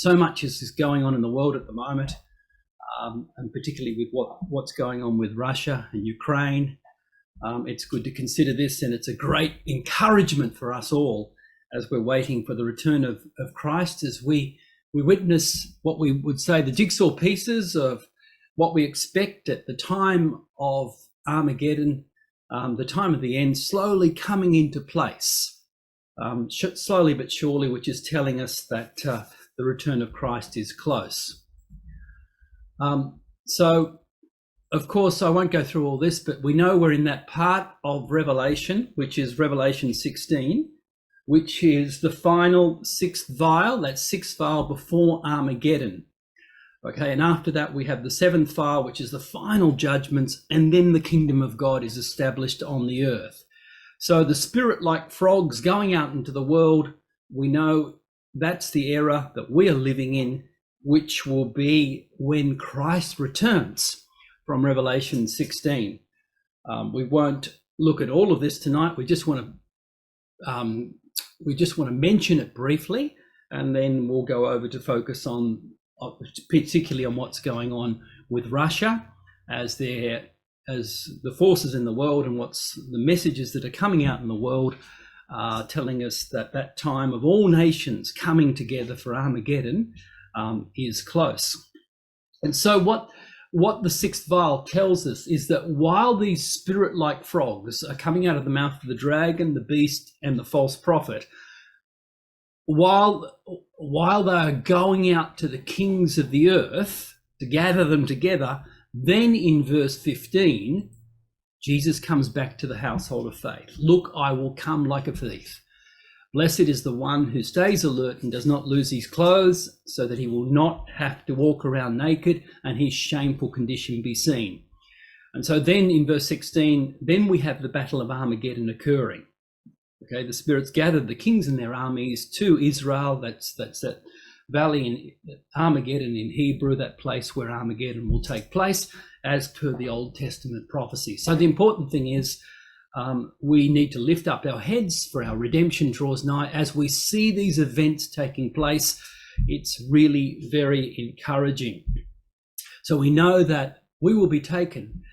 so much is going on in the world at the moment, and particularly with what's going on with Russia and Ukraine. It's good to consider this, and it's a great encouragement for us all as we're waiting for the return of Christ, as we witness what we would say the jigsaw pieces of what we expect at the time of Armageddon, the time of the end, slowly coming into place, slowly but surely, which is telling us that the return of Christ is close. So, of course, I won't go through all this, but we know we're in that part of Revelation, which is Revelation 16, which is the final sixth vial, that sixth vial before Armageddon. Okay, and after that we have the seventh vial, which is the final judgments, and then the kingdom of God is established on the earth. So the spirit like frogs going out into the world, we know that's the era that we are living in, which will be when Christ returns, from Revelation 16. We won't look at all of this tonight. We just want to mention it briefly, and then we'll go over to focus on particularly on what's going on with Russia as the forces in the world, and what's the messages that are coming out in the world telling us that time of all nations coming together for Armageddon is close. And so what the sixth vial tells us is that while these spirit-like frogs are coming out of the mouth of the dragon, the beast, and the false prophet, while they are going out to the kings of the earth to gather them together, then in verse 15, Jesus comes back to the household of faith. Look, I will come like a thief. Blessed is the one who stays alert and does not lose his clothes, so that he will not have to walk around naked and his shameful condition be seen. And so then in verse 16, then we have the battle of Armageddon occurring. Okay, the spirits gathered the kings and their armies to Israel. That's that valley in Armageddon in Hebrew, that place where Armageddon will take place as per the Old Testament prophecy. So the important thing is we need to lift up our heads, for our redemption draws nigh. As we see these events taking place, it's really very encouraging. So we know that we will be taken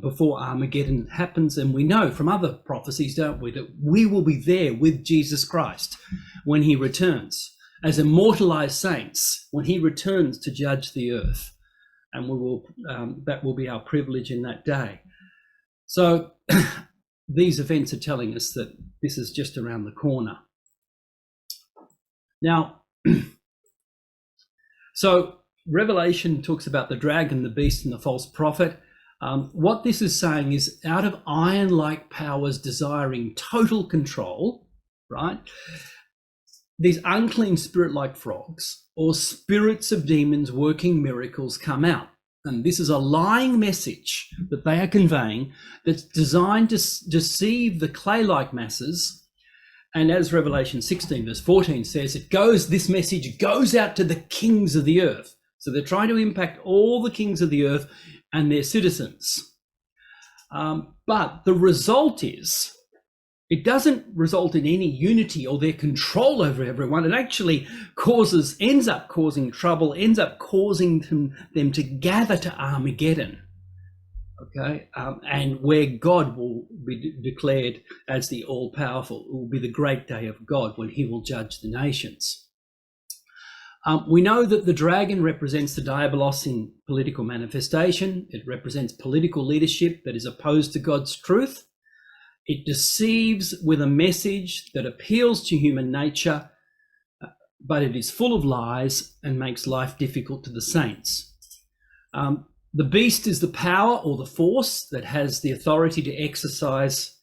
before Armageddon happens, and we know from other prophecies, don't we, that we will be there with Jesus Christ when he returns as immortalized saints, when he returns to judge the earth, and we will that will be our privilege in that day. So these events are telling us that this is just around the corner. Now, so Revelation talks about the dragon, the beast, and the false prophet. What this is saying is, out of iron-like powers desiring total control, right? These unclean spirit-like frogs, or spirits of demons working miracles, come out. And this is a lying message that they are conveying that's designed to deceive the clay-like masses. And as Revelation 16 verse 14 says, this message goes out to the kings of the earth. So they're trying to impact all the kings of the earth and their citizens. But the result is, it doesn't result in any unity or their control over everyone. It actually ends up causing trouble, ends up causing them to gather to Armageddon. Okay, and where God will be declared as the all-powerful. It will be the great day of God when he will judge the nations. We know that the dragon represents the diabolos in political manifestation. It represents political leadership that is opposed to God's truth. It deceives with a message that appeals to human nature, but it is full of lies and makes life difficult to the saints. The beast is the power or the force that has the authority to exercise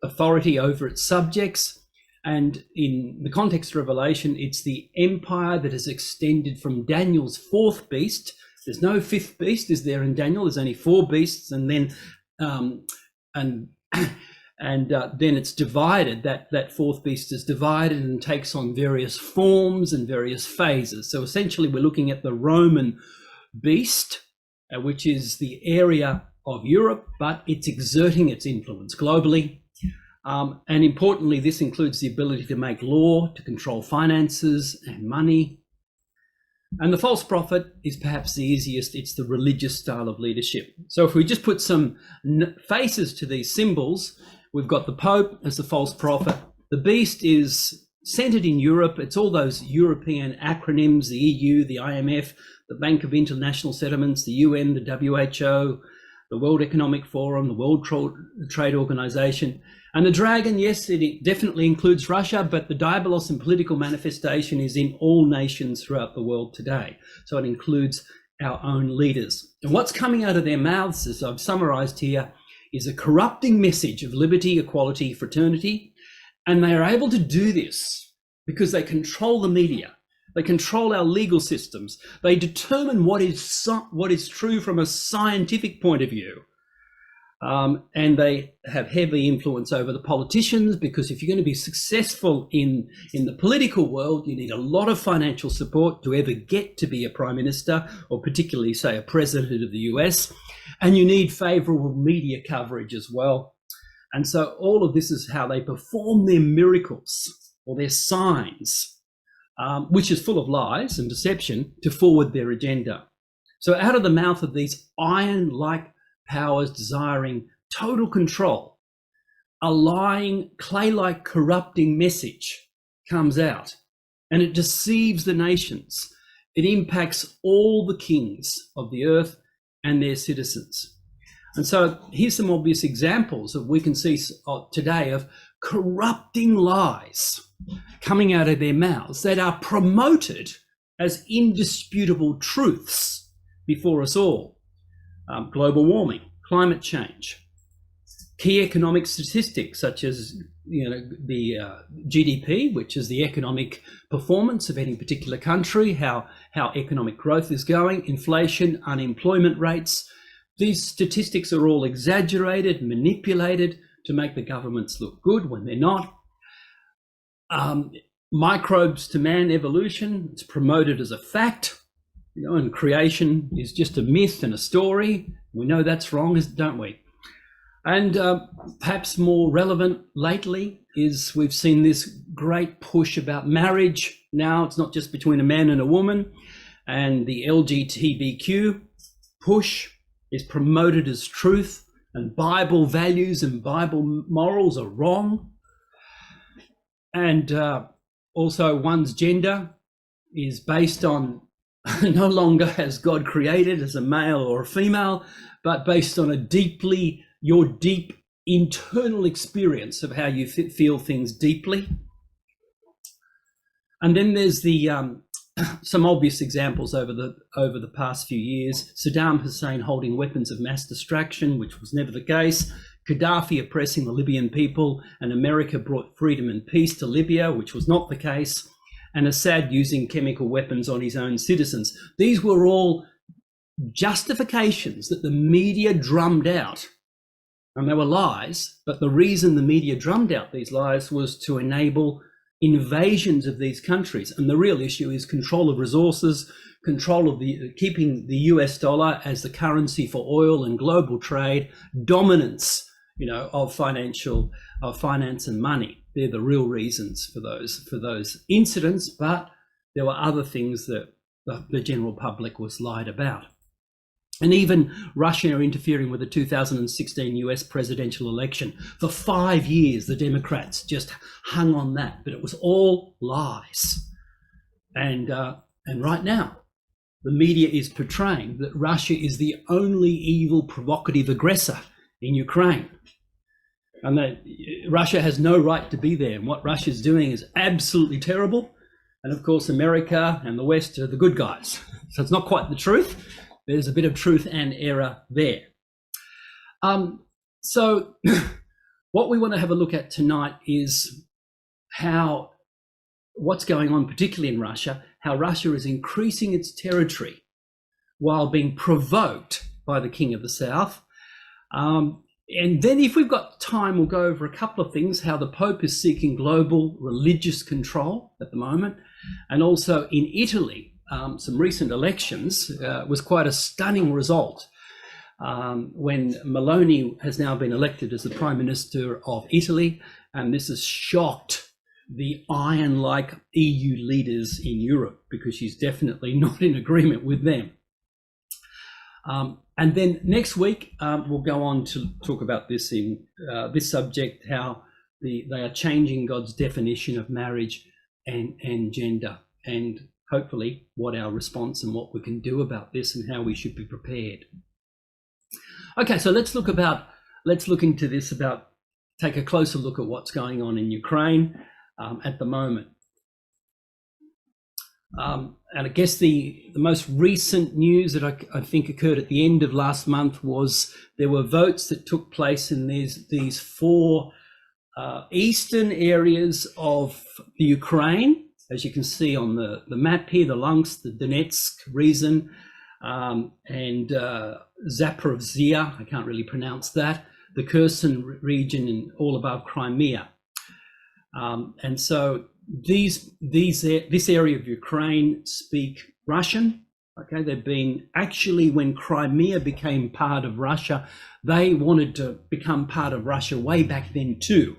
authority over its subjects. And in the context of Revelation, it's the empire that has extended from Daniel's fourth beast. There's no fifth beast, is there, in Daniel? There's only four beasts, and then then it's divided. That fourth beast is divided and takes on various forms and various phases. So essentially, we're looking at the Roman beast, which is the area of Europe, but it's exerting its influence globally. And importantly, this includes the ability to make law, to control finances and money. And the false prophet is perhaps the easiest. It's the religious style of leadership. So if we just put some faces to these symbols, we've got the Pope as the false prophet. The beast is centered in Europe. It's all those European acronyms, the EU, the IMF, the Bank of International Settlements, the UN, the WHO, the World Economic Forum, the World Trade Organization. And the dragon, yes, it definitely includes Russia, but the diabolos and political manifestation is in all nations throughout the world today. So it includes our own leaders. And what's coming out of their mouths, as I've summarized here, is a corrupting message of liberty, equality, fraternity. And they are able to do this because they control the media. They control our legal systems. They determine what is true from a scientific point of view. And they have heavy influence over the politicians, because if you're going to be successful in the political world, you need a lot of financial support to ever get to be a prime minister, or particularly, say, a president of the US. And you need favorable media coverage as well. And so all of this is how they perform their miracles or their signs, which is full of lies and deception, to forward their agenda. So out of the mouth of these iron-like powers desiring total control, a lying, clay-like, corrupting message comes out, and it deceives the nations. It impacts all the kings of the earth and their citizens. And so here's some obvious examples that we can see today of corrupting lies coming out of their mouths that are promoted as indisputable truths before us all. Global warming, climate change, key economic statistics such as the GDP, which is the economic performance of any particular country, how economic growth is going, inflation, unemployment rates. These statistics are all exaggerated, manipulated to make the governments look good when they're not. Microbes to man evolution, it's promoted as a fact, and creation is just a myth and a story. We know that's wrong, don't we? And perhaps more relevant lately is we've seen this great push about marriage. Now it's not just between a man and a woman, and the LGBTQ push is promoted as truth, and Bible values and Bible morals are wrong. And also one's gender is based on no longer as God created as a male or a female, but based on your deep internal experience of how you feel things deeply. And then there's the some obvious examples over the past few years. Saddam Hussein holding weapons of mass destruction, which was never the case. Gaddafi oppressing the Libyan people, and America brought freedom and peace to Libya, which was not the case. And Assad using chemical weapons on his own citizens. These were all justifications that the media drummed out. And they were lies, but the reason the media drummed out these lies was to enable invasions of these countries. And the real issue is control of resources, control of keeping the US dollar as the currency for oil and global trade, dominance, of finance and money. They're the real reasons for those incidents, but there were other things that the general public was lied about. And even Russia interfering with the 2016 US presidential election. For 5 years, the Democrats just hung on that, but it was all lies. And right now, the media is portraying that Russia is the only evil, provocative aggressor in Ukraine. And that Russia has no right to be there. And what Russia's doing is absolutely terrible. And of course, America and the West are the good guys. So it's not quite the truth. There's a bit of truth and error there. So what we want to have a look at tonight is what's going on, particularly in Russia, how Russia is increasing its territory while being provoked by the King of the South. And then if we've got time, we'll go over a couple of things, how the Pope is seeking global religious control at the moment. And also in Italy, some recent elections was quite a stunning result when Meloni has now been elected as the Prime Minister of Italy. And this has shocked the iron-like EU leaders in Europe, because she's definitely not in agreement with them. And then next week, we'll go on to talk about this in this subject, how they are changing God's definition of marriage and gender, and hopefully what our response and what we can do about this and how we should be prepared. Okay, so let's look into this, take a closer look at what's going on in Ukraine at the moment. And I guess the most recent news that I think occurred at the end of last month was there were votes that took place in these four eastern areas of the Ukraine, as you can see on the map here: the Luhansk, the Donetsk region, and Zaporizhia, I can't really pronounce that, the Kherson region, and all above Crimea. And so this area of Ukraine speak Russian. Okay, they've been, actually, when Crimea became part of Russia, they wanted to become part of Russia way back then too.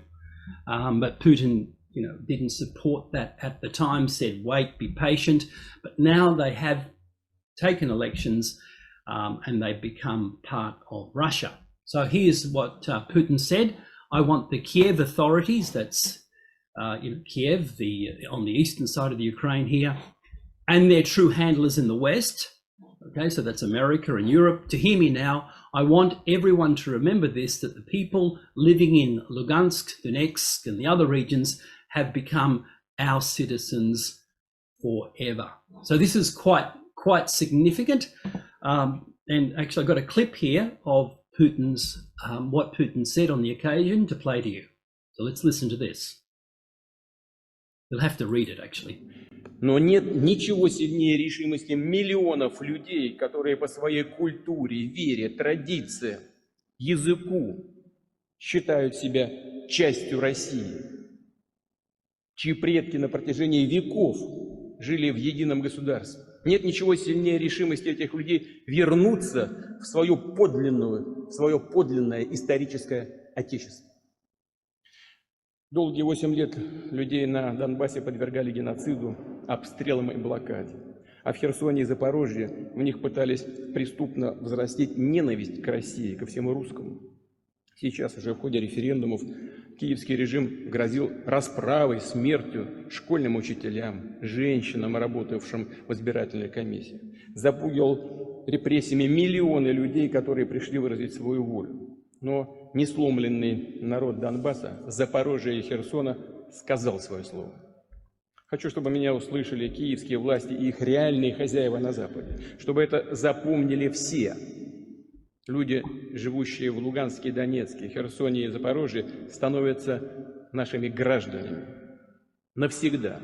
But Putin, didn't support that at the time, said, wait, be patient. But now they have taken elections and they've become part of Russia. So here's what Putin said: I want the Kiev authorities, that's Kiev, on the eastern side of the Ukraine here, and their true handlers in the West, okay, so that's America and Europe, to hear me now. I want everyone to remember this, that the people living in Luhansk, Donetsk, and the other regions have become our citizens forever. So this is quite significant. And actually, I've got a clip here of Putin's, what Putin said on the occasion to play to you. So let's listen to this. You'll have to read it, actually. Но нет ничего сильнее решимости миллионов людей, которые по своей культуре, вере, традициям, языку считают себя частью России, чьи предки на протяжении веков жили в едином государстве. Нет ничего сильнее решимости этих людей вернуться в свое подлинное историческое отечество. Долгие 8 лет людей на Донбассе подвергали геноциду, обстрелам и блокаде. А в Херсоне и Запорожье в них пытались преступно взрастить ненависть к России, ко всему русскому. Сейчас уже в ходе референдумов киевский режим грозил расправой, смертью школьным учителям, женщинам, работавшим в избирательной комиссии. Запугивал репрессиями миллионы людей, которые пришли выразить свою волю. Но несломленный народ Донбасса, Запорожья и Херсона сказал свое слово. Хочу, чтобы меня услышали киевские власти и их реальные хозяева на Западе, чтобы это запомнили все. Люди, живущие в Луганске, Донецке, Херсоне и Запорожье, становятся нашими гражданами навсегда.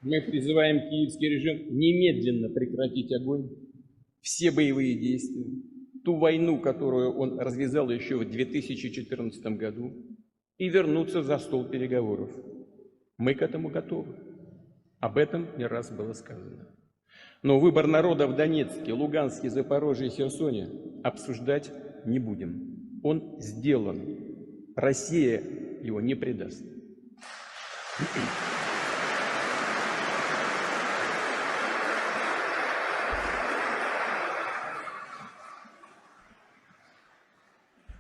Мы призываем киевский режим немедленно прекратить огонь, все боевые действия, ту войну, которую он развязал еще в 2014 году, и вернуться за стол переговоров. Мы к этому готовы. Об этом не раз было сказано. Но выбор народа в Донецке, Луганске, Запорожье и Херсоне обсуждать не будем. Он сделан. Россия его не предаст.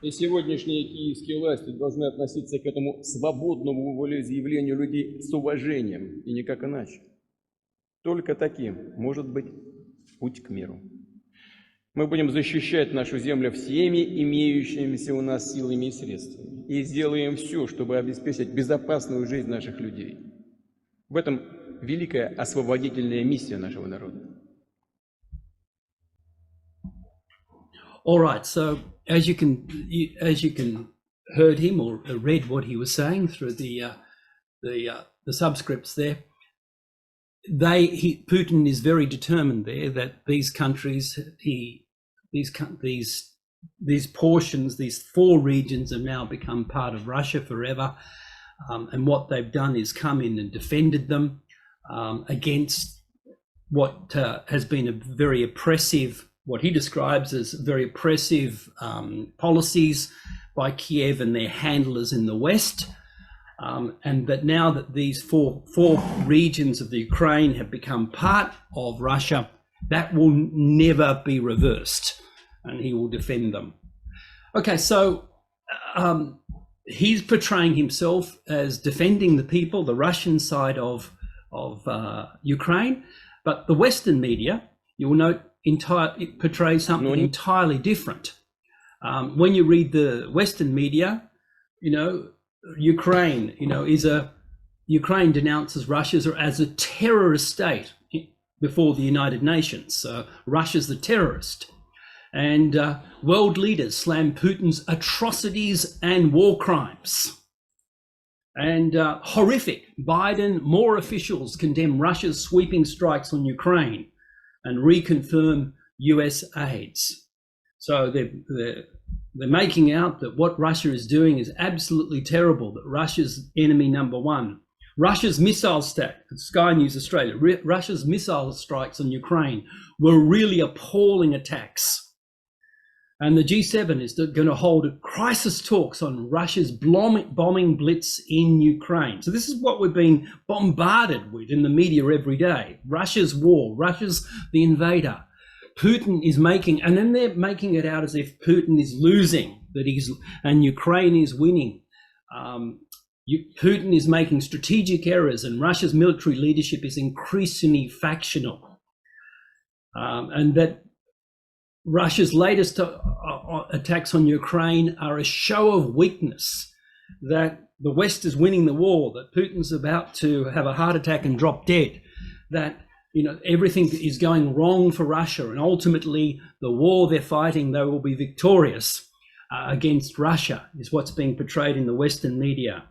И сегодняшние киевские власти должны относиться к этому свободному волеизъявлению людей с уважением, и никак иначе. Только таким может быть путь к миру. Мы будем защищать нашу землю всеми имеющимися у нас силами и средствами. И сделаем все, чтобы обеспечить безопасную жизнь наших людей. В этом великая освободительная миссия нашего народа. All right, so as you can heard him or read what he was saying through the subscripts there, Putin is very determined there that these countries, these these portions, these 4 regions have now become part of Russia forever. And what they've done is come in and defended them against what has been a very oppressive, what he describes as very oppressive policies by Kiev and their handlers in the West. And that now that these four regions of the Ukraine have become part of Russia, that will never be reversed, and he will defend them. Okay, so he's portraying himself as defending the people, the Russian side of Ukraine, but the Western media, you will note, it portrays something entirely different. When you read the Western media, Ukraine, Ukraine denounces Russia as a terrorist state before the United Nations. Russia's the terrorist. And world leaders slam Putin's atrocities and war crimes. And horrific, Biden, more officials condemn Russia's sweeping strikes on Ukraine and reconfirm US aids. So they're making out that what Russia is doing is absolutely terrible, that Russia's enemy number one. Russia's missile stack, Sky News Australia, Russia's missile strikes on Ukraine were really appalling attacks. And the G7 is going to hold crisis talks on Russia's bombing blitz in Ukraine. So this is what we've been bombarded with in the media every day. Russia's war, Russia's the invader. Putin is making, and then they're making it out as if Putin is losing, and Ukraine is winning. Putin is making strategic errors, and Russia's military leadership is increasingly factional. And that Russia's latest attacks on Ukraine are a show of weakness, that the West is winning the war, that Putin's about to have a heart attack and drop dead, that everything is going wrong for Russia, and ultimately the war they're fighting, they will be victorious against Russia, is what's being portrayed in the Western media.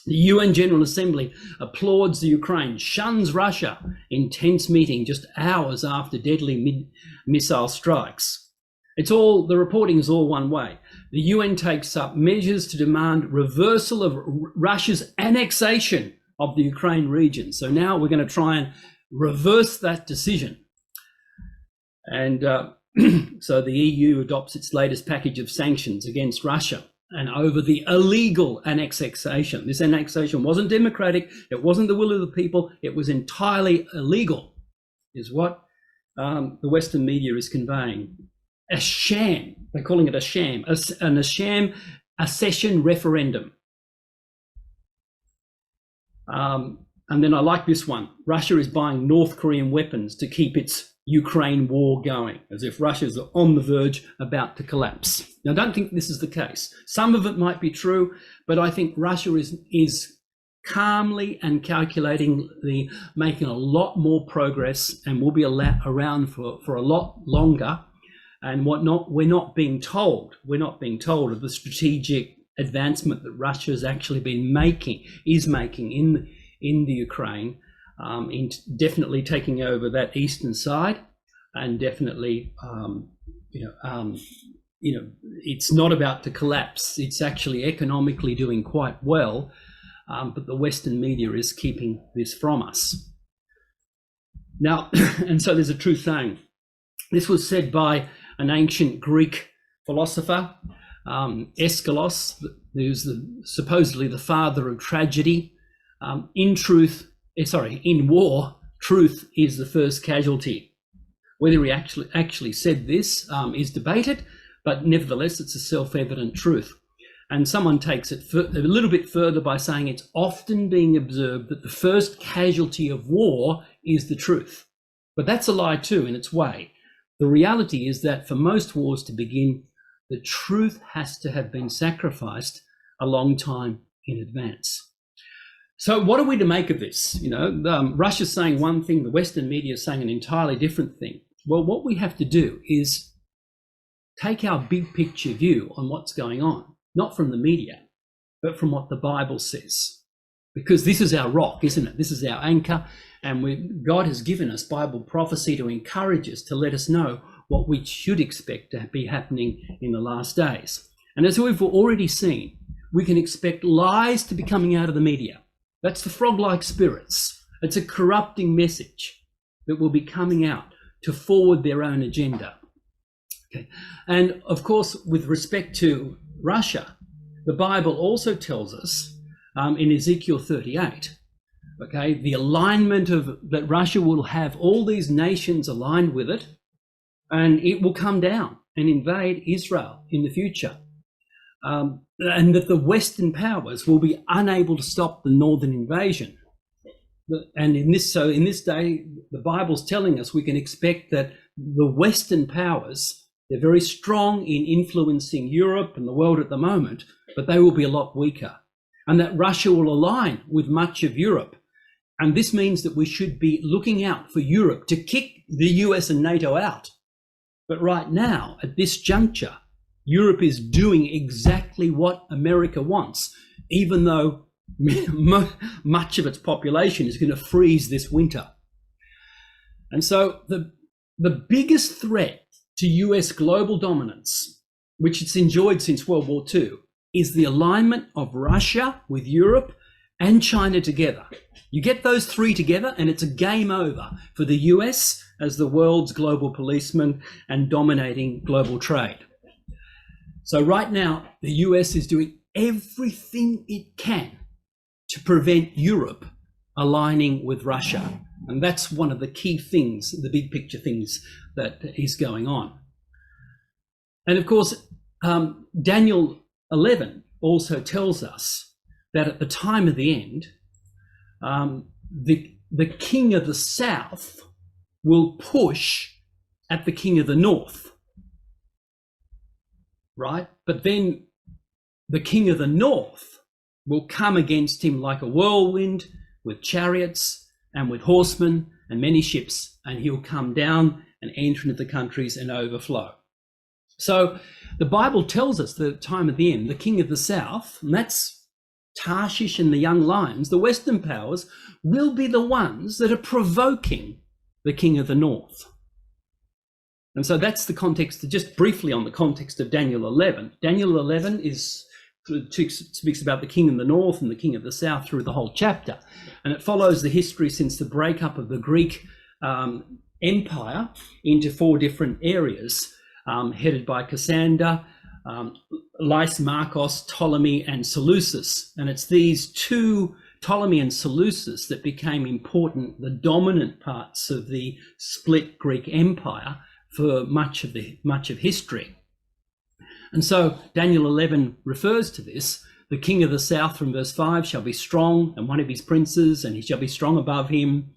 The UN General Assembly applauds the Ukraine, shuns Russia in tense meeting just hours after deadly missile strikes. The reporting is all one way. The UN takes up measures to demand reversal of Russia's annexation of the Ukraine region. So now we're going to try and reverse that decision. And so the EU adopts its latest package of sanctions against Russia and over the illegal annexation. This annexation wasn't democratic. It wasn't the will of the people. It was entirely illegal, is what the Western media is conveying. A sham. They're calling it a sham. A sham accession referendum. And then I like this one. Russia is buying North Korean weapons to keep its Ukraine war going, as if Russia's on the verge, about to collapse. Now, I don't think this is the case. Some of it might be true, but I think Russia is calmly and calculatingly making a lot more progress and will be around for a lot longer. And we're not being told of the strategic advancement that Russia has actually is making in the Ukraine, in definitely taking over that eastern side, and definitely, it's not about to collapse. It's actually economically doing quite well, but the Western media is keeping this from us. Now, and so there's a true saying. This was said by an ancient Greek philosopher, Aeschylus, who's supposedly the father of tragedy. In war, truth is the first casualty. Whether he actually said this is debated, but nevertheless, it's a self-evident truth. And someone takes it a little bit further by saying it's often being observed that the first casualty of war is the truth. But that's a lie too, in its way. The reality is that for most wars to begin, the truth has to have been sacrificed a long time in advance. So what are we to make of this? Russia's saying one thing, the Western media is saying an entirely different thing. Well, what we have to do is take our big picture view on what's going on, not from the media, but from what the Bible says. Because this is our rock, isn't it? This is our anchor, and God has given us Bible prophecy to encourage us, to let us know what we should expect to be happening in the last days. And as we've already seen, we can expect lies to be coming out of the media. That's the frog-like spirits. It's a corrupting message that will be coming out to forward their own agenda. Okay. And of course, with respect to Russia, the Bible also tells us in Ezekiel 38, okay, the alignment of that Russia will have all these nations aligned with it, and it will come down and invade Israel in the future. And that the Western powers will be unable to stop the northern invasion. And in this day, the Bible's telling us we can expect that the Western powers, they're very strong in influencing Europe and the world at the moment, but they will be a lot weaker. And that Russia will align with much of Europe. And this means that we should be looking out for Europe to kick the US and NATO out. But right now, at this juncture, Europe is doing exactly what America wants, even though much of its population is going to freeze this winter. And so the biggest threat to US global dominance, which it's enjoyed since World War II, is the alignment of Russia with Europe and China together. You get those three together and it's a game over for the US as the world's global policeman and dominating global trade. So right now, the US is doing everything it can to prevent Europe aligning with Russia. And that's one of the key things, the big picture things that is going on. And of course, Daniel 11 also tells us that at the time of the end, the king of the south will push at the king of the north, right? But then the king of the north will come against him like a whirlwind with chariots and with horsemen and many ships, and he'll come down and enter into the countries and overflow. So the Bible tells us that at the time of the end, the king of the south, and that's Tarshish and the young lions, the Western powers, will be the ones that are provoking the king of the north. And so that's the context, just briefly on the context of Daniel 11. Daniel 11 speaks about the king of the north and the king of the south through the whole chapter. And it follows the history since the breakup of the Greek empire into four different areas, headed by Cassander, Lysimachus, Ptolemy, and Seleucus. And it's these two, Ptolemy and Seleucus, that became important, the dominant parts of the split Greek empire for much of history. And so Daniel 11 refers to this. The king of the south, from verse 5, shall be strong, and one of his princes, and he shall be strong above him,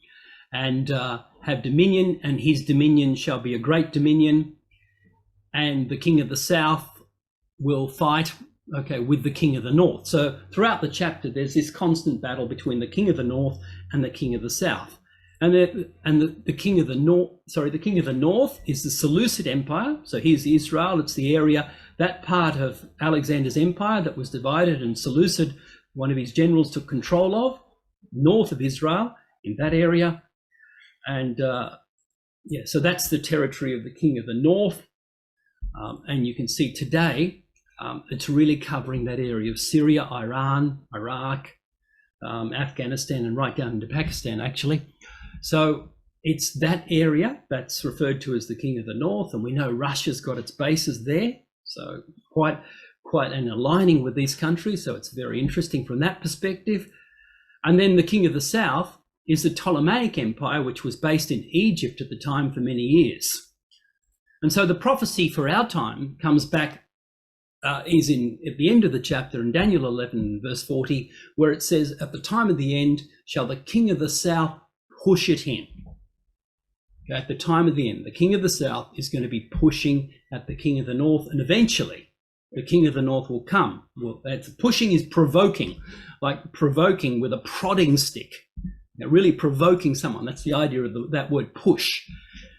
and have dominion, and his dominion shall be a great dominion. And the king of the south will fight, with the king of the north. So throughout the chapter, there's this constant battle between the king of the north and the king of the south. And the king of the north is the Seleucid Empire. So here's Israel. It's the area, that part of Alexander's empire that was divided, and Seleucid, one of his generals, took control of, north of Israel, in that area. And so that's the territory of the king of the north. And you can see today, it's really covering that area of Syria, Iran, Iraq, Afghanistan, and right down into Pakistan, actually. So it's that area that's referred to as the king of the north, and we know Russia's got its bases there, so quite an aligning with these countries, so it's very interesting from that perspective. And then the king of the south is the Ptolemaic Empire, which was based in Egypt at the time for many years. And so the prophecy for our time comes back, is at the end of the chapter in Daniel 11, verse 40, where it says, at the time of the end shall the king of the south push at him. Okay, at the time of the end, the king of the south is going to be pushing at the king of the north, and eventually the king of the north will come. Well, pushing is provoking, like provoking with a prodding stick. Really provoking someone. That's the idea of that word push.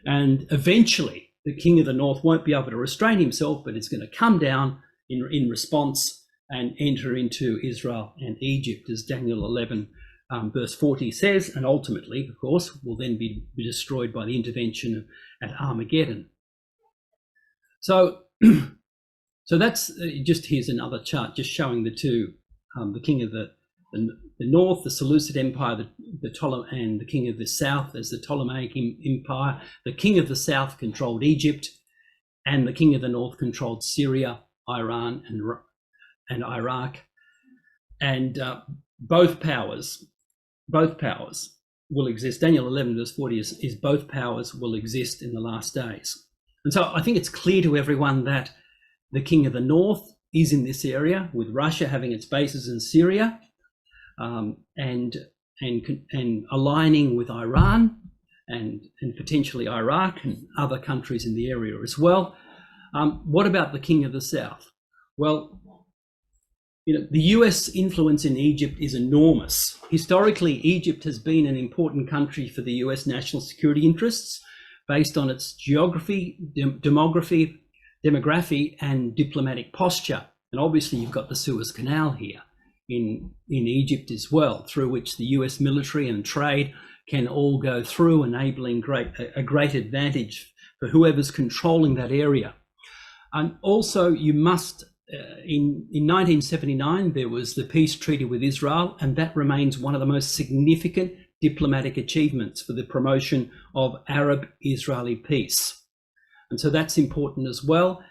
And eventually the king of the north won't be able to restrain himself, but it's going to come down in response and enter into Israel and Egypt, as Daniel 11 verse 40 says, and ultimately, of course, will then be destroyed by the intervention at Armageddon. So, so that's just, here's another chart just showing the two, the king of the north, the Seleucid Empire, and the king of the south as the Ptolemaic Empire. The king of the south controlled Egypt, and the king of the north controlled Syria, Iran, and Iraq. And both powers will exist. Daniel 11 verse 40 is both powers will exist in the last days. And so I think it's clear to everyone that the king of the north is in this area, with Russia having its bases in Syria, and aligning with Iran and potentially Iraq and other countries in the area as well. What about the king of the south? Well, the US influence in Egypt is enormous. Historically, Egypt has been an important country for the US national security interests based on its geography, demography, and diplomatic posture. And obviously you've got the Suez Canal here in Egypt as well, through which the US military and trade can all go through, enabling a great advantage for whoever's controlling that area. And also you must, in 1979, there was the peace treaty with Israel, and that remains one of the most significant diplomatic achievements for the promotion of Arab-Israeli peace. And so that's important as well.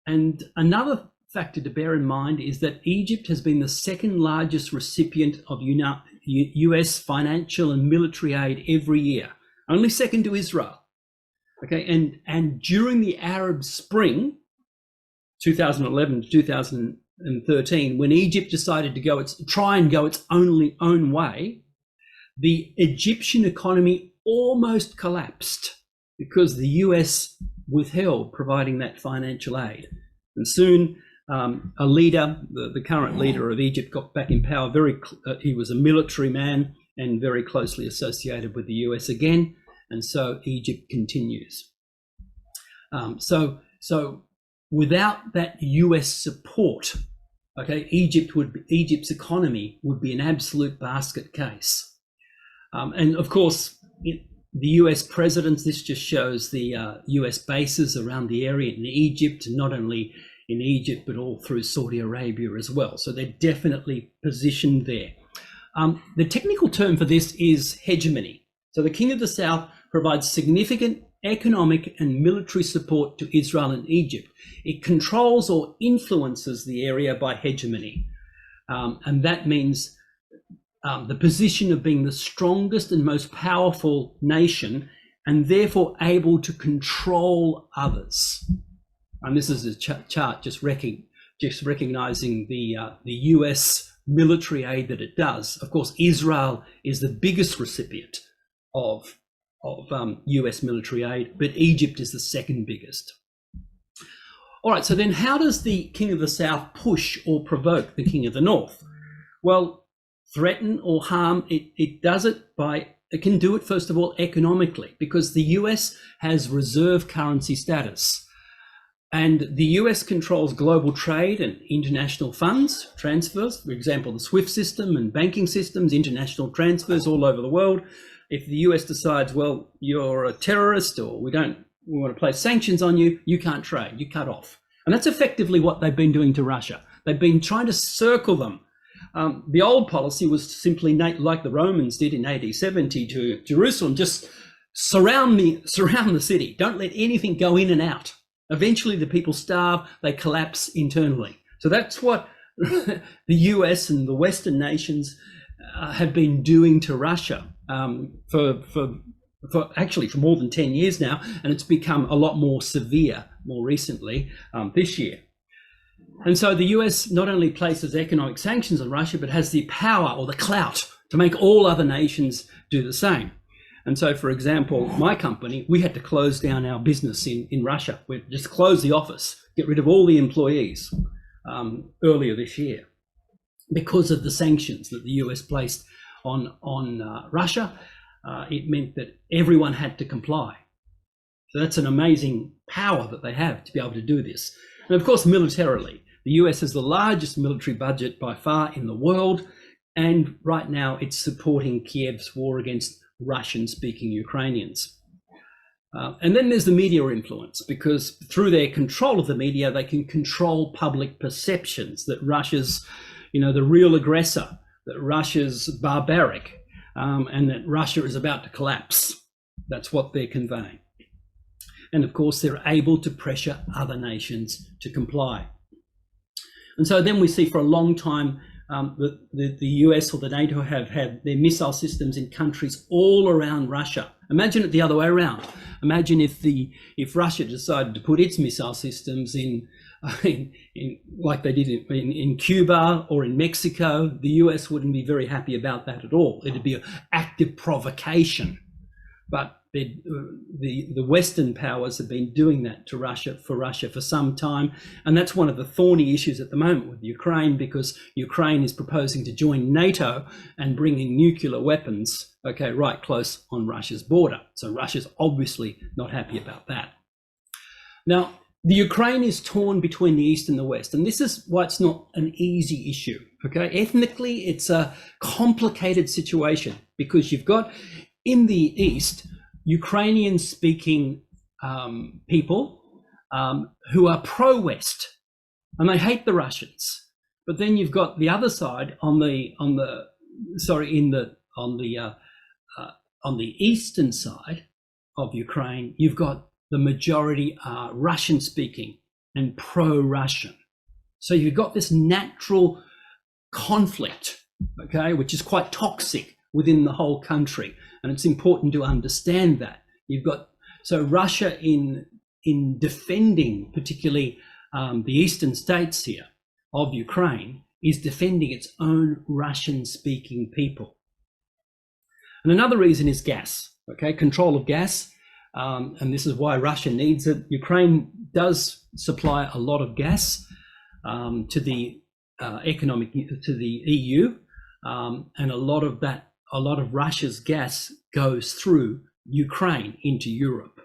And another factor to bear in mind is that Egypt has been the second largest recipient of US financial and military aid every year, only second to Israel. Okay, and during the Arab Spring, 2011 to 2013, when Egypt decided to try and go its own way, the Egyptian economy almost collapsed because the US withheld providing that financial aid. And soon a leader, the current leader of Egypt, got back in power. He was a military man and very closely associated with the US again. And so Egypt continues. So without that US support, okay, Egypt's economy would be an absolute basket case. And of course, the US presidents, this just shows the US bases around the area in Egypt, not only in Egypt, but all through Saudi Arabia as well. So they're definitely positioned there. The technical term for this is hegemony. So the king of the south provides significant economic and military support to Israel and Egypt. It controls or influences the area by hegemony. And that means the position of being the strongest and most powerful nation, and therefore able to control others. And this is a chart just recognizing the US military aid that it does. Of course, Israel is the biggest recipient of US military aid, but Egypt is the second biggest. All right, so then how does the king of the south push or provoke the king of the north? Well, threaten or harm, it does it by, it can do it first of all economically, because the US has reserve currency status. And the US controls global trade and international funds transfers, for example, the SWIFT system and banking systems, international transfers all over the world. If the US decides, well, you're a terrorist, or we want to place sanctions on you, you can't trade, you cut off. And that's effectively what they've been doing to Russia. They've been trying to circle them. The old policy was simply, like the Romans did in AD 70 to Jerusalem, just surround the city. Don't let anything go in and out. Eventually the people starve, they collapse internally. So that's what the US and the Western nations have been doing to Russia for more than 10 years now, and it's become a lot more severe more recently this year. And so the US not only places economic sanctions on Russia, but has the power or the clout to make all other nations do the same. And so, for example, my company, we had to close down our business in Russia. We just closed the office, get rid of all the employees earlier this year because of the sanctions that the US placed on Russia. It meant that everyone had to comply. So that's an amazing power that they have to be able to do this. And of course, militarily, the US has the largest military budget by far in the world. And right now it's supporting Kiev's war against Russian-speaking Ukrainians. And then there's the media influence, because through their control of the media, they can control public perceptions that Russia's, the real aggressor, that Russia's barbaric, and that Russia is about to collapse. That's what they're conveying. And of course, they're able to pressure other nations to comply. And so then we see for a long time that the US or the NATO have had their missile systems in countries all around Russia. Imagine it the other way around. Imagine if Russia decided to put its missile systems in like they did in Cuba or in Mexico. The US wouldn't be very happy about that at all. It'd be an active provocation. But the Western powers have been doing that to Russia for some time, and that's one of the thorny issues at the moment with Ukraine, because Ukraine is proposing to join NATO and bringing nuclear weapons, right close on Russia's border. So Russia's obviously not happy about that. Now, the Ukraine is torn between the East and the West, and this is why it's not an easy issue. Ethnically, it's a complicated situation, because you've got in the East Ukrainian-speaking people who are pro-West, and they hate the Russians. But then you've got the other side on the eastern side of Ukraine. You've got the majority are Russian-speaking and pro-Russian. So you've got this natural conflict, which is quite toxic within the whole country. And it's important to understand that. So Russia in defending particularly the eastern states here of Ukraine is defending its own Russian-speaking people. And another reason is gas, control of gas. And this is why Russia needs it. Ukraine does supply a lot of gas to the EU, and a lot of Russia's gas goes through Ukraine into Europe.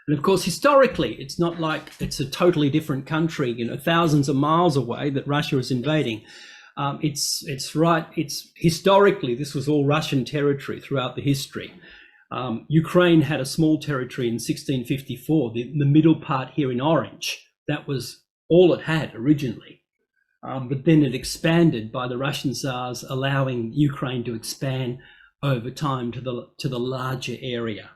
And of course, historically, it's not like it's a totally different country, thousands of miles away that Russia is invading. It's historically, this was all Russian territory throughout the history. Ukraine had a small territory in 1654, the middle part here in orange. That was all it had originally. But then it expanded by the Russian Tsars, allowing Ukraine to expand over time to the larger area.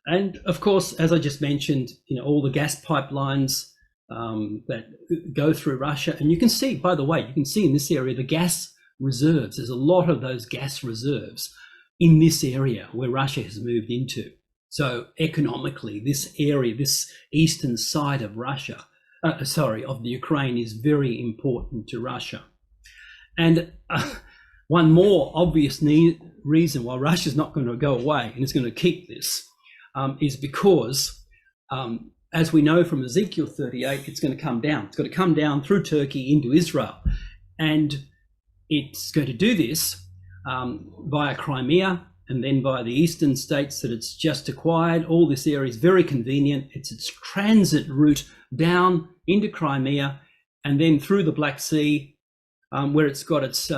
And of course, as I just mentioned, all the gas pipelines that go through Russia. And you can see, by the way, in this area, the gas reserves. There's a lot of those gas reserves in this area where Russia has moved into. So economically, this area, this eastern side of Russia, of the Ukraine, is very important to Russia. And one more obvious reason why Russia's not going to go away and is going to keep this is because, as we know from Ezekiel 38, it's going to come down. It's going to come down through Turkey into Israel. And it's going to do this via Crimea and then via the eastern states that it's just acquired. All this area is very convenient. It's its transit route down into Crimea and then through the Black Sea, where it's got its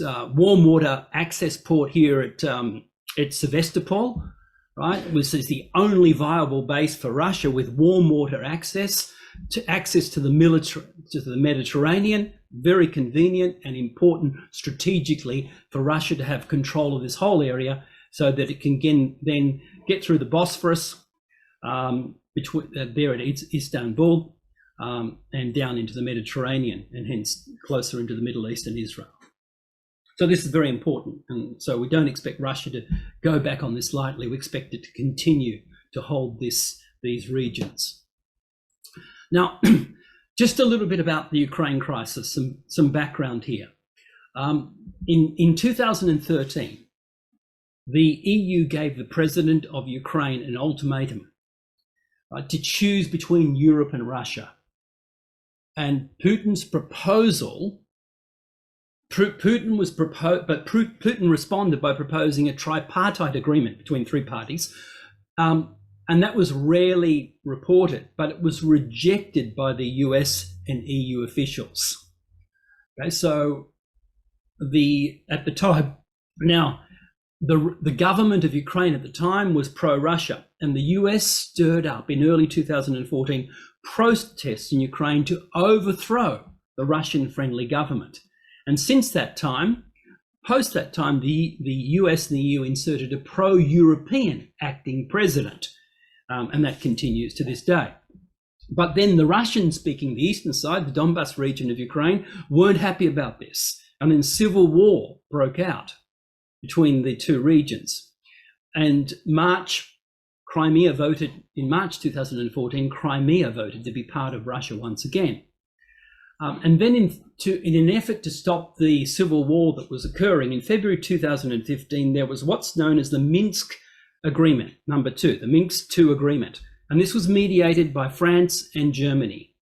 warm water access port here at Sevastopol, right? Which is the only viable base for Russia with warm water access to the Mediterranean. Very convenient and important strategically for Russia to have control of this whole area, so that it can then get through the Bosphorus between there at Istanbul and down into the Mediterranean, and hence closer into the Middle East and Israel. So this is very important, and so we don't expect Russia to go back on this lightly. We expect it to continue to hold these regions. Now, just a little bit about the Ukraine crisis, some background here. In 2013, the EU gave the president of Ukraine an ultimatum to choose between Europe and Russia. And Putin's proposal, Putin responded by proposing a tripartite agreement between three parties. And that was rarely reported, but it was rejected by the US and EU officials. Okay, so at the time, now the government of Ukraine at the time was pro-Russia, and the US stirred up in early 2014 protests in Ukraine to overthrow the Russian-friendly government. And since that time, post that time, the US and the EU inserted a pro-European acting president, and that continues to this day. But then the Russian-speaking, the eastern side, the Donbas region of Ukraine, weren't happy about this, and then civil war broke out between the two regions. And in March 2014, Crimea voted to be part of Russia once again. And then in an effort to stop the civil war that was occurring, in February 2015, there was what's known as the Minsk Agreement, number 2, the Minsk II Agreement. And this was mediated by France and Germany.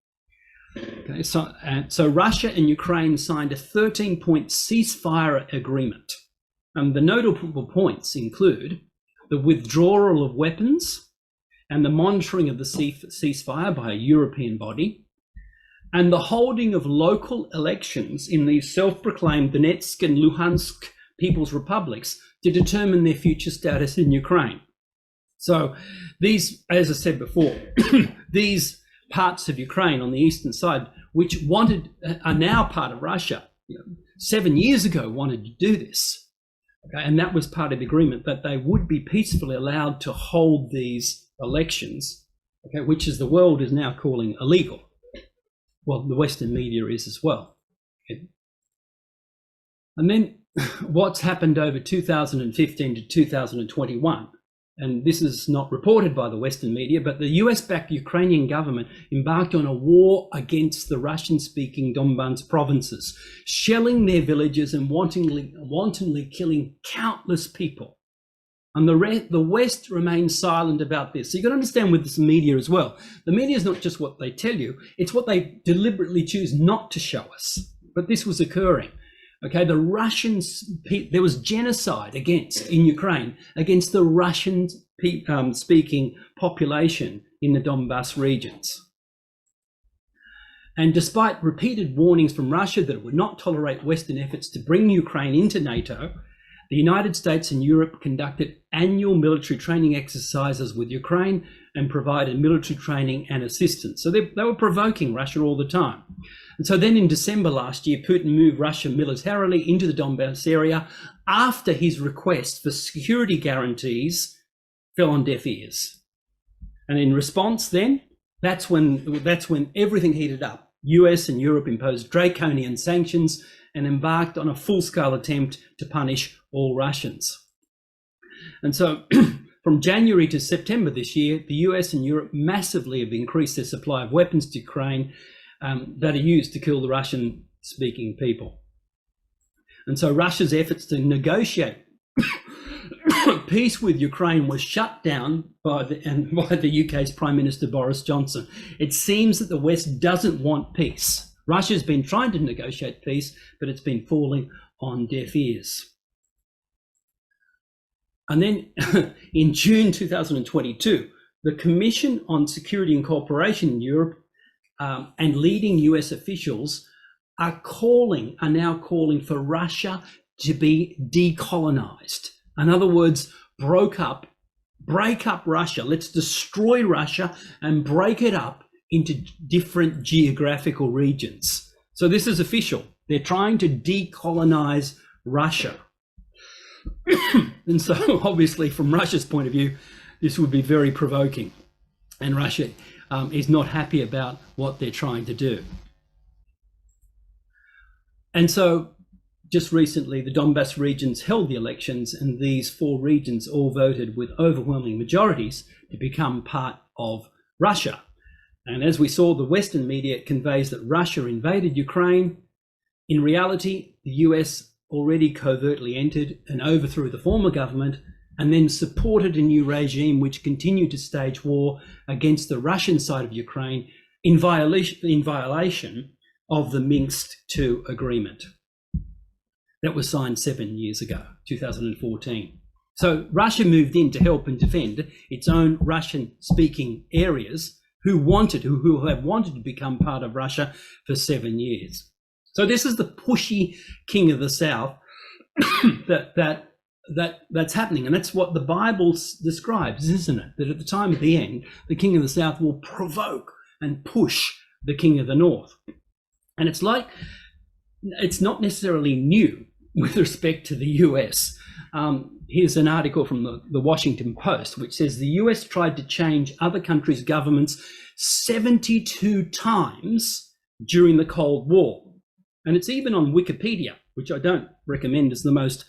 Okay, so Russia and Ukraine signed a 13-point ceasefire agreement. And the notable points include the withdrawal of weapons and the monitoring of the ceasefire by a European body, and the holding of local elections in these self-proclaimed Donetsk and Luhansk People's Republics to determine their future status in Ukraine. So these, as I said before, these parts of Ukraine on the eastern side, which are now part of Russia, 7 years ago wanted to do this. Okay, and that was part of the agreement, that they would be peacefully allowed to hold these elections, okay, which is the world is now calling illegal. Well, the Western media is as well. Okay. And then what's happened over 2015 to 2021, and this is not reported by the Western media, but the US-backed Ukrainian government embarked on a war against the Russian-speaking Donbas provinces, shelling their villages and wantonly killing countless people. And the West remains silent about this. So you've got to understand with this media as well. The media is not just what they tell you, it's what they deliberately choose not to show us. But this was occurring. Okay, the Russians, there was genocide in Ukraine against the Russian speaking population in the Donbas regions. And despite repeated warnings from Russia that it would not tolerate Western efforts to bring Ukraine into NATO, the United States and Europe conducted annual military training exercises with Ukraine and provided military training and assistance. So they were provoking Russia all the time. And so then in December last year, Putin moved Russia militarily into the Donbass area after his request for security guarantees fell on deaf ears. And in response then, that's when everything heated up. US and Europe imposed draconian sanctions and embarked on a full-scale attempt to punish all Russians. And so from January to September this year, the US and Europe massively have increased their supply of weapons to Ukraine that are used to kill the Russian-speaking people. And so Russia's efforts to negotiate peace with Ukraine was shut down by the UK's Prime Minister Boris Johnson. It seems that the West doesn't want peace. Russia's been trying to negotiate peace, but it's been falling on deaf ears. And then in June 2022, the Commission on Security and Cooperation in Europe and leading US officials are now calling for Russia to be decolonized. In other words, break up Russia. Let's destroy Russia and break it up into different geographical regions. So this is official. They're trying to decolonize Russia. And so obviously from Russia's point of view, this would be very provoking. And Russia is not happy about what they're trying to do. And so just recently, the Donbas regions held the elections, and these 4 regions all voted with overwhelming majorities to become part of Russia. And as we saw, the Western media conveys that Russia invaded Ukraine. In reality, the US already covertly entered and overthrew the former government and then supported a new regime which continued to stage war against the Russian side of Ukraine in violation of the Minsk II agreement that was signed 7 years ago, 2014. So Russia moved in to help and defend its own Russian-speaking areas who have wanted to become part of Russia for 7 years. So this is the pushy king of the South that that's happening. And that's what the Bible describes, isn't it? That at the time of the end, the king of the south will provoke and push the king of the north. And it's like, it's not necessarily new with respect to the US. Here's an article from the Washington Post, which says the US tried to change other countries' governments 72 times during the Cold War. And it's even on Wikipedia, which I don't recommend as the most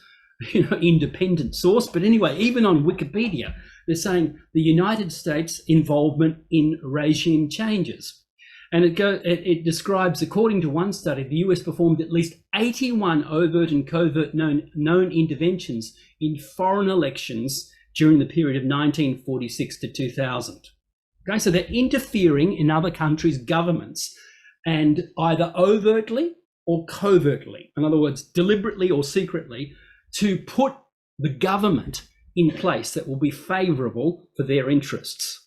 independent source. But anyway, even on Wikipedia, they're saying the United States' involvement in regime changes. And it describes, according to one study, the US performed at least 81 overt and covert known interventions in foreign elections during the period of 1946 to 2000. Okay, so they're interfering in other countries' governments, and either overtly or covertly, in other words, deliberately or secretly, to put the government in place that will be favourable for their interests.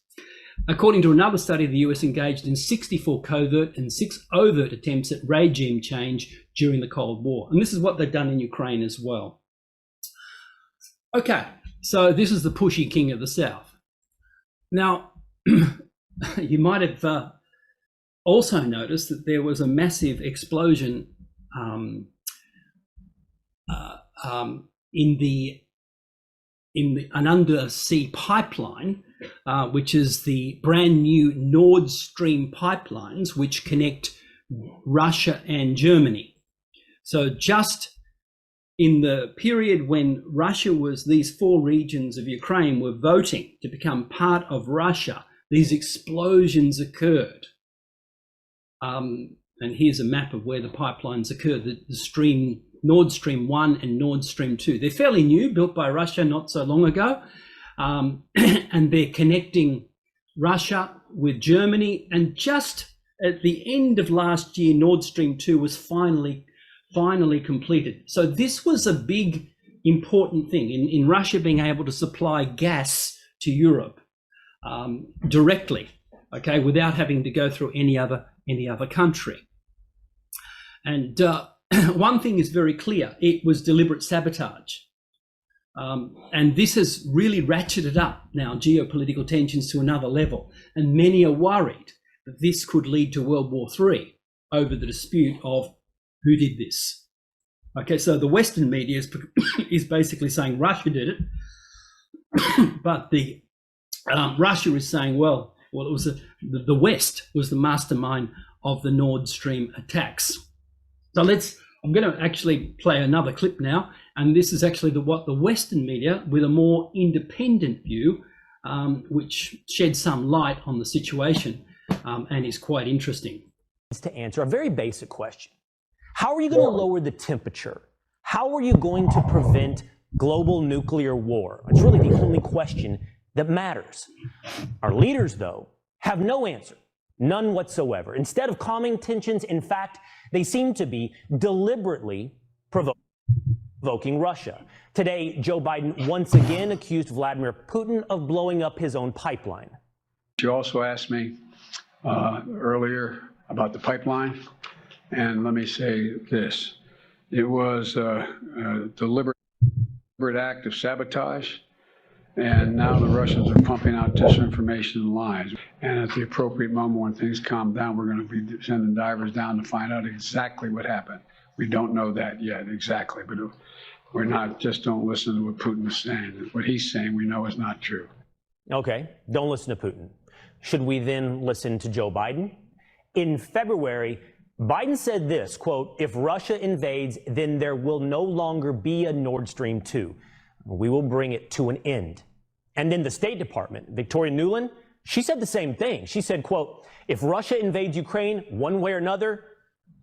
According to another study, the US engaged in 64 covert and 6 overt attempts at regime change during the Cold War. And this is what they've done in Ukraine as well. Okay, so this is the pushy king of the South. Now, you might have also noticed that there was a massive explosion in an undersea pipeline, which is the brand new Nord Stream pipelines, which connect Russia and Germany. So just in the period when Russia was, these 4 regions of Ukraine were voting to become part of Russia, these explosions occurred. And here's a map of where the pipelines occurred, the stream, Nord Stream 1 and Nord Stream 2. They're fairly new, built by Russia not so long ago. And they're connecting Russia with Germany. And just at the end of last year, Nord Stream 2 was finally completed. So this was a big, important thing in Russia being able to supply gas to Europe directly, okay, without having to go through any other country. And one thing is very clear: it was deliberate sabotage. And this has really ratcheted up now geopolitical tensions to another level. And many are worried that this could lead to World War III over the dispute of who did this. Okay, so the Western media is basically saying Russia did it, but the Russia is saying, well, it was the West was the mastermind of the Nord Stream attacks. So I'm going to actually play another clip now, and this is actually what the Western media, with a more independent view, which sheds some light on the situation, and is quite interesting. To answer a very basic question. How are you going to lower the temperature? How are you going to prevent global nuclear war? It's really the only question that matters. Our leaders, though, have no answer, none whatsoever. Instead of calming tensions, in fact, they seem to be deliberately provoking Russia. Today, Joe Biden once again accused Vladimir Putin of blowing up his own pipeline. You also asked me earlier about the pipeline, and let me say this. It was a deliberate act of sabotage, and now the Russians are pumping out disinformation and lies. And at the appropriate moment, when things calm down, we're going to be sending divers down to find out exactly what happened. We don't know that yet exactly, but we're not, just don't listen to what Putin is saying. What he's saying we know is not true. Okay, don't listen to Putin. Should we then listen to Joe Biden? In February, Biden said this, quote, "If Russia invades, then there will no longer be a Nord Stream 2. We will bring it to an end." And then the State Department, Victoria Nuland, she said the same thing. She said, quote, "If Russia invades Ukraine one way or another,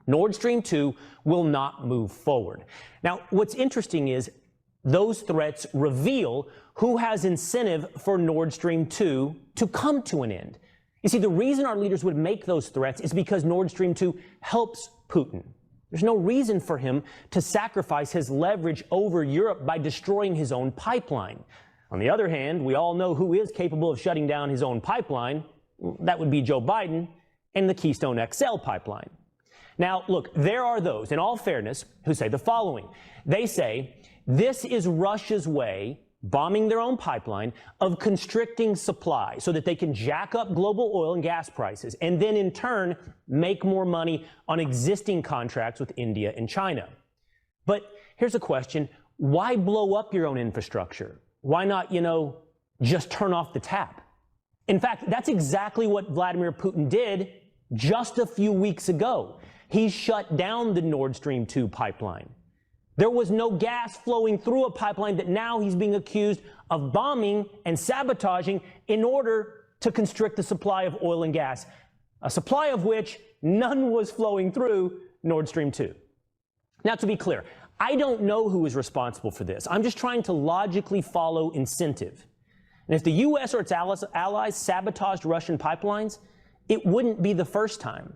Nord Stream 2 will not move forward." Now, what's interesting is those threats reveal who has incentive for Nord Stream 2 to come to an end. You see, the reason our leaders would make those threats is because Nord Stream 2 helps Putin. There's no reason for him to sacrifice his leverage over Europe by destroying his own pipeline. On the other hand, we all know who is capable of shutting down his own pipeline. That would be Joe Biden and the Keystone XL pipeline. Now, look, there are those, in all fairness, who say the following. They say this is Russia's way, bombing their own pipeline, of constricting supply so that they can jack up global oil and gas prices and then in turn make more money on existing contracts with India and China. But here's a question. Why blow up your own infrastructure? Why not, just turn off the tap? In fact, that's exactly what Vladimir Putin did just a few weeks ago. He shut down the Nord Stream 2 pipeline. There was no gas flowing through a pipeline that now he's being accused of bombing and sabotaging in order to constrict the supply of oil and gas, a supply of which none was flowing through Nord Stream 2. Now, to be clear, I don't know who is responsible for this. I'm just trying to logically follow incentive. And if the U.S. or its allies sabotaged Russian pipelines, it wouldn't be the first time.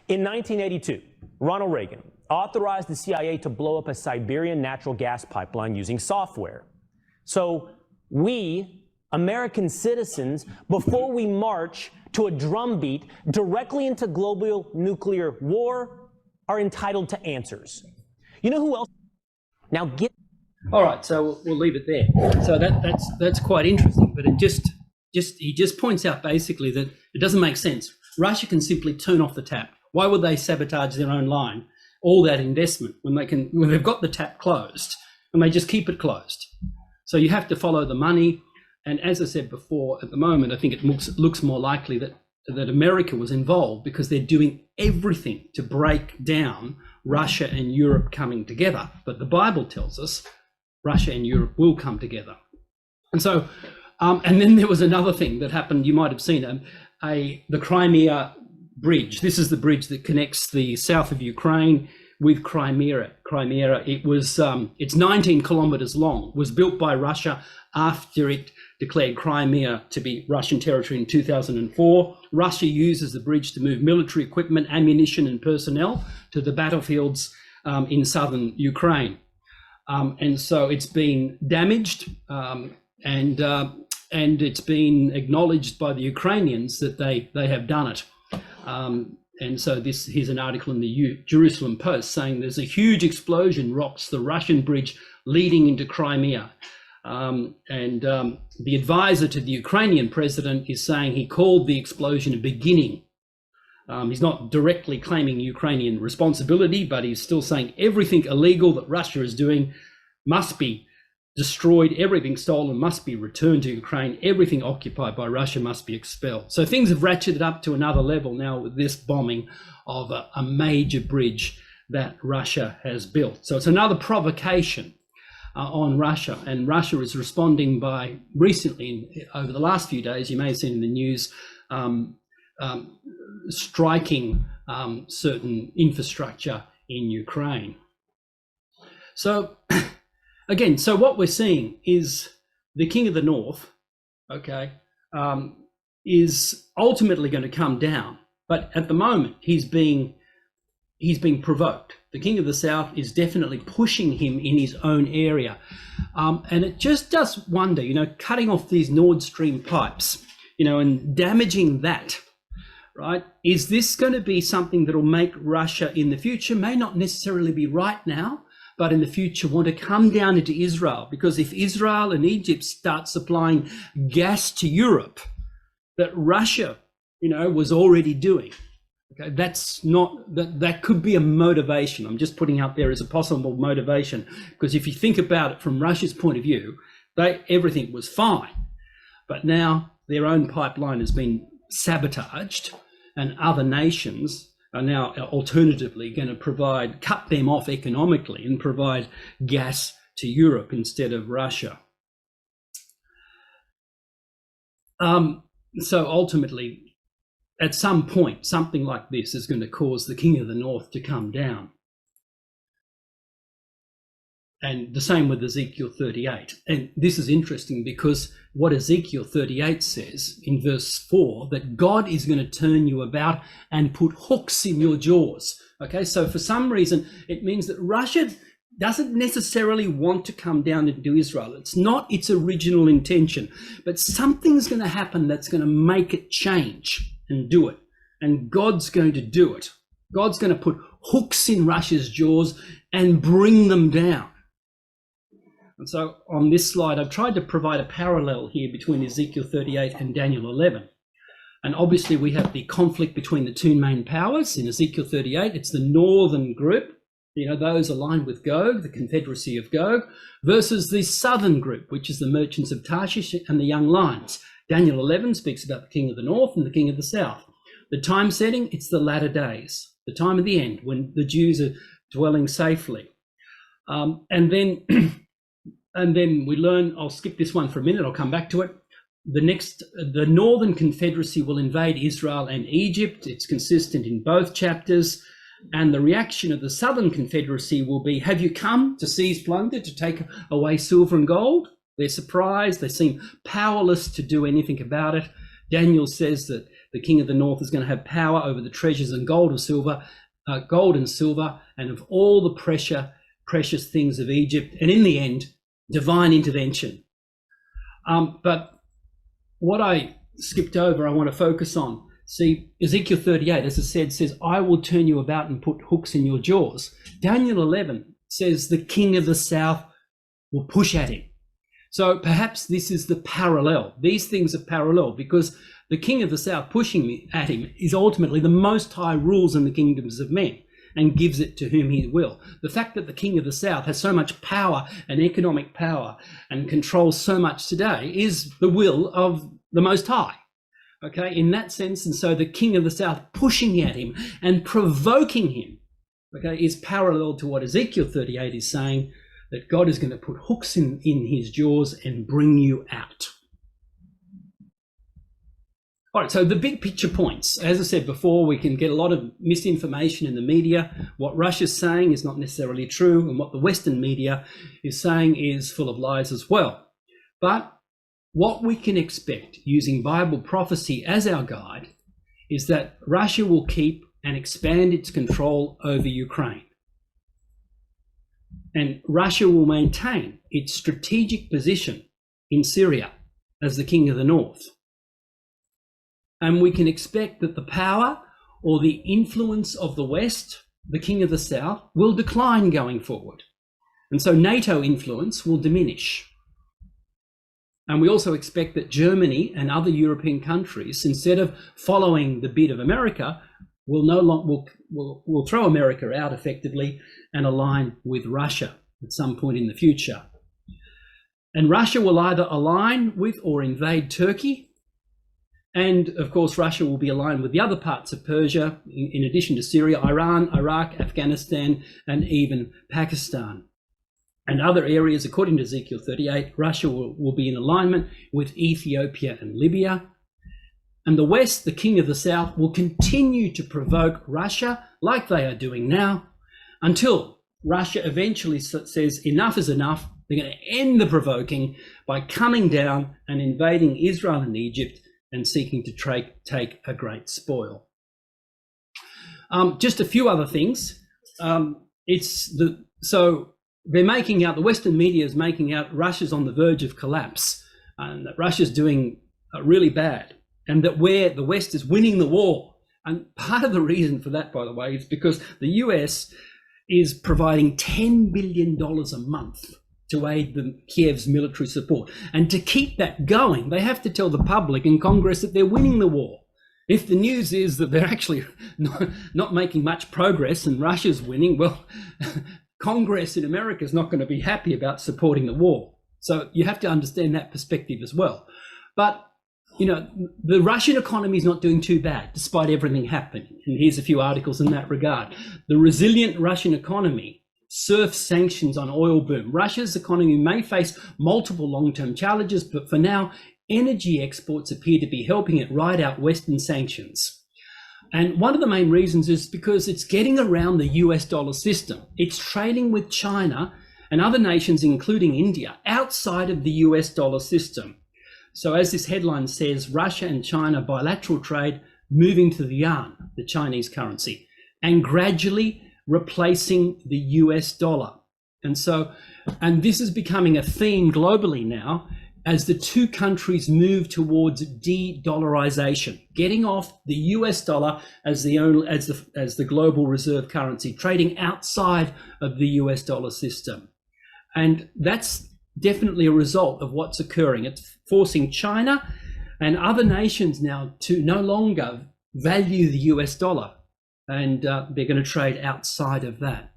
In 1982, Ronald Reagan authorized the CIA to blow up a Siberian natural gas pipeline using software. So we, American citizens, before we march to a drumbeat directly into global nuclear war, are entitled to answers. You know who else? Now get. All right, so we'll leave it there. So that's quite interesting, but he just points out basically that it doesn't make sense. Russia can simply turn off the tap. Why would they sabotage their own line? All that investment when they've got the tap closed and they just keep it closed. So you have to follow the money. And as I said before, at the moment, I think it looks more likely that America was involved because they're doing everything to break down Russia and Europe coming together. But the Bible tells us Russia and Europe will come together. And so, and then there was another thing that happened. You might have seen the Crimea bridge. This is the bridge that connects the south of Ukraine with Crimea. It's 19 kilometers long. Was built by Russia after it declared Crimea to be Russian territory in 2004. Russia uses the bridge to move military equipment, ammunition, and personnel to the battlefields in southern Ukraine. And so it's been damaged, and it's been acknowledged by the Ukrainians that they have done it. And so here's an article in the Jerusalem Post saying there's a huge explosion rocks the Russian bridge leading into Crimea. The advisor to the Ukrainian president is saying he called the explosion a beginning. He's not directly claiming Ukrainian responsibility, but he's still saying everything illegal that Russia is doing must be destroyed, everything stolen must be returned to Ukraine, everything occupied by Russia must be expelled. So things have ratcheted up to another level now with this bombing of a major bridge that Russia has built. So it's another provocation on Russia, and Russia is responding by recently, over the last few days, you may have seen in the news, striking certain infrastructure in Ukraine. So again, so what we're seeing is the King of the North, is ultimately going to come down, but at the moment he's being provoked. The King of the South is definitely pushing him in his own area, and it just does wonder, cutting off these Nord Stream pipes, and damaging that. Right? Is this going to be something that will make Russia in the future, may not necessarily be right now, but in the future want to come down into Israel? Because if Israel and Egypt start supplying gas to Europe that Russia, was already doing, okay, that could be a motivation. I'm just putting out there as a possible motivation, because if you think about it from Russia's point of view, everything was fine, but now their own pipeline has been sabotaged, and other nations are now alternatively going to cut them off economically and provide gas to Europe instead of Russia. So ultimately, at some point, something like this is going to cause the King of the North to come down. And the same with Ezekiel 38. And this is interesting because what Ezekiel 38 says in verse 4, that God is going to turn you about and put hooks in your jaws. Okay, so for some reason, it means that Russia doesn't necessarily want to come down into Israel. It's not its original intention, but something's going to happen that's going to make it change and do it. And God's going to do it. God's going to put hooks in Russia's jaws and bring them down. And so on this slide, I've tried to provide a parallel here between Ezekiel 38 and Daniel 11. And obviously we have the conflict between the two main powers. In Ezekiel 38, it's the northern group, those aligned with Gog, the Confederacy of Gog, versus the southern group, which is the merchants of Tarshish and the young lions. Daniel 11 speaks about the king of the north and the king of the south. The time setting, it's the latter days, the time of the end, when the Jews are dwelling safely. And then we learn, I'll skip this one for a minute, I'll come back to it. The Northern Confederacy will invade Israel and Egypt. It's consistent in both chapters. And the reaction of the Southern Confederacy will be, have you come to seize plunder, to take away silver and gold? They're surprised. They seem powerless to do anything about it. Daniel says that the king of the north is going to have power over the treasures and gold and silver, and of all the precious things of Egypt. And in the end, divine intervention. But what I skipped over, I want to focus on. See, Ezekiel 38, as I said, says, I will turn you about and put hooks in your jaws. Daniel 11 says the king of the south will push at him. So perhaps this is the parallel. These things are parallel because the king of the south pushing at him is ultimately the Most High rules in the kingdoms of men and gives it to whom he will. The fact that the king of the south has so much power and economic power and controls so much today is the will of the Most High. Okay, in that sense, and so the king of the south pushing at him and provoking him, okay, is parallel to what Ezekiel 38 is saying, that God is going to put hooks in his jaws and bring you out. All right, so the big picture points. As I said before, we can get a lot of misinformation in the media. What Russia's saying is not necessarily true, and what the Western media is saying is full of lies as well. But what we can expect using Bible prophecy as our guide is that Russia will keep and expand its control over Ukraine. And Russia will maintain its strategic position in Syria as the king of the north. And we can expect that the power or the influence of the West, the king of the south, will decline going forward. And so NATO influence will diminish. And we also expect that Germany and other European countries, instead of following the bid of America, will throw America out effectively and align with Russia at some point in the future. And Russia will either align with or invade Turkey. And of course, Russia will be aligned with the other parts of Persia, in addition to Syria, Iran, Iraq, Afghanistan, and even Pakistan. And other areas, according to Ezekiel 38, Russia will be in alignment with Ethiopia and Libya. And the West, the king of the south, will continue to provoke Russia like they are doing now until Russia eventually says enough is enough. They're going to end the provoking by coming down and invading Israel and Egypt and seeking to take a great spoil. Just a few other things. They're making out, the Western media is making out Russia's on the verge of collapse and that Russia's doing really bad and that the West is winning the war. And part of the reason for that, by the way, is because the US is providing $10 billion a month to aid Kiev's military support. And to keep that going, they have to tell the public and Congress that they're winning the war. If the news is that they're actually not making much progress and Russia's winning, well, Congress in America is not going to be happy about supporting the war. So you have to understand that perspective as well. But, the Russian economy is not doing too bad, despite everything happening. And here's a few articles in that regard. The resilient Russian economy surfs sanctions on oil boom. Russia's economy may face multiple long-term challenges, but for now, energy exports appear to be helping it ride out Western sanctions. And one of the main reasons is because it's getting around the US dollar system. It's trading with China and other nations, including India, outside of the US dollar system. So as this headline says, Russia and China bilateral trade moving to the yuan, the Chinese currency, and gradually replacing the US dollar. And this is becoming a theme globally now. as the two countries move towards de-dollarization, getting off the US dollar as the global reserve currency, trading outside of the US dollar system. And that's definitely a result of what's occurring. It's forcing China and other nations now to no longer value the US dollar, and they're going to trade outside of that.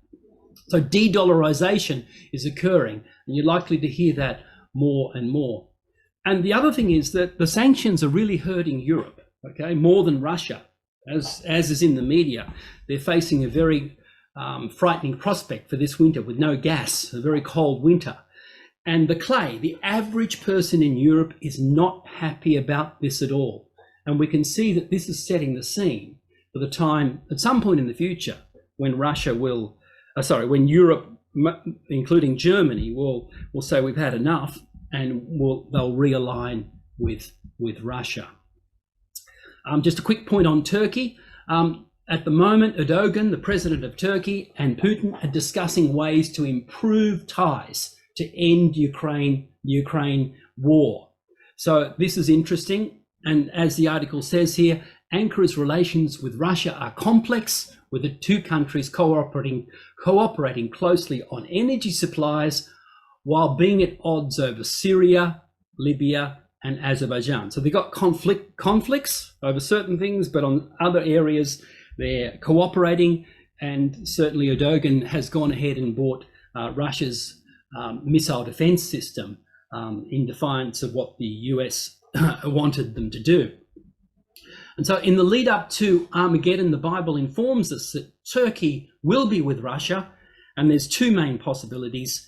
So de-dollarization is occurring, and you're likely to hear that more and more. And the other thing is that the sanctions are really hurting Europe, okay, more than Russia, as is in the media. They're facing a very frightening prospect for this winter with no gas, a very cold winter. And the average person in Europe is not happy about this at all. And we can see that this is setting the scene for the time, at some point in the future, when when Europe, including Germany, will say we've had enough, and they'll realign with Russia. Just a quick point on Turkey. At the moment, Erdogan, the president of Turkey, and Putin are discussing ways to improve ties to end Ukraine war. So this is interesting. And as the article says here, Ankara's relations with Russia are complex, with the two countries cooperating closely on energy supplies while being at odds over Syria, Libya, and Azerbaijan. So they've got conflicts over certain things, but on other areas they're cooperating. And certainly Erdogan has gone ahead and bought Russia's missile defense system in defiance of what the US wanted them to do. And so in the lead up to Armageddon, the Bible informs us that Turkey will be with Russia, and there's two main possibilities,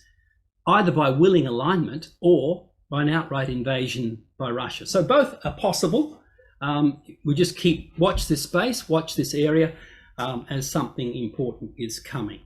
either by willing alignment or by an outright invasion by Russia. So both are possible. We just watch this space, watch this area as something important is coming.